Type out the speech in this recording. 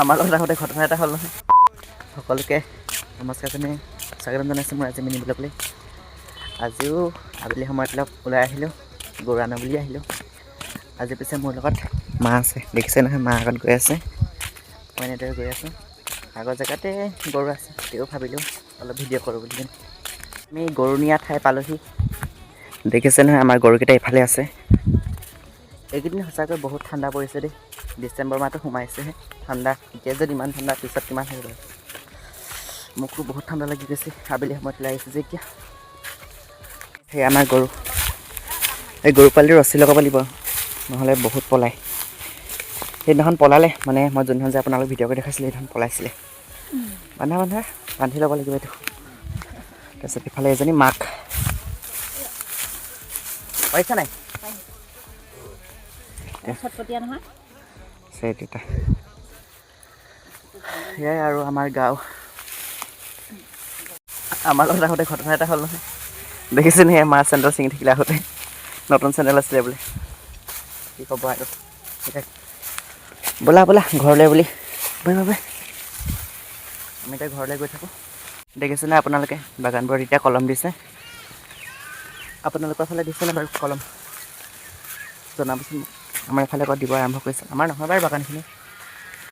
আমাৰ লগত আগতে ঘটনা এটা হ'ল নহয়। সকলোকে নমস্কাৰ স্বাগতম জনাইছোঁ মই আজি মিনি ব্লগলৈ। আজিও আবেলি সময়ত অলপ ওলাই আহিলোঁ, গৰু আনো বুলি আহিলোঁ। আজি পিছে মোৰ লগত মা আছে, দেখিছে নহয় মা আগত গৈ আছে, মই এনেদৰে গৈ আছোঁ। আগৰ জেগাতে গৰু আছে, তেও ভাবিলোঁ অলপ ভিডিঅ' কৰোঁ বুলি। আমি গৰু নিয়া ঠাই পালোঁহি। দেখিছে নহয় আমাৰ গৰুকেইটা ইফালে আছে। এইকেইদিন সঁচাকৈ বহুত ঠাণ্ডা পৰিছে দেই। ডিচেম্বৰ মাহটো সোমাইছেহে, ঠাণ্ডা এতিয়া যদি ইমান ঠাণ্ডা পিছত কিমান হৈ যাব। মোকতো বহুত ঠাণ্ডা লাগি গৈছে, আবেলি সময়ত ওলাই আহিছোঁ যে এতিয়া। সেই আমাৰ গৰু, এই গৰু পোৱালিটো ৰছী লগাব লাগিব, নহ'লে বহুত পলায়। সেইদিনাখন পলালে, মানে মই যোনদিনাখন যে আপোনালোক ভিডিঅ' কৰি দেখাইছিলোঁ সেইদিনাখন পলাইছিলে। মানুহে বান্ধি ল'ব লাগিব এইটো। তাৰপিছত ইফালে এজনী মাক, পাৰিছা নাই? চটপটীয়া নহয়। সেয়াই আৰু আমাৰ গাঁও। আমাৰ লগত আগতে ঘটনা এটা হ'ল নহয়। দেখিছে নে মাৰ চেন্দেল চিঙি থাকিলে আহোঁতে, নতুন চেন্দেল আছিলে বোলে। কি ক'ব আৰু, ব'লা ব'লা ঘৰলৈ বুলি আমি এতিয়া ঘৰলৈ গৈ থাকোঁ। দেখিছেনে আপোনালোকে বাগানবোৰত এতিয়া কলম দিছে। আপোনালোকৰ ফালে দিছেনে বাৰু কলম? জনাবচোন। আমাৰ এইফালে আকৌ দিব আৰম্ভ কৰিছে, আমাৰ নহয় বাৰু বাগানখিনি।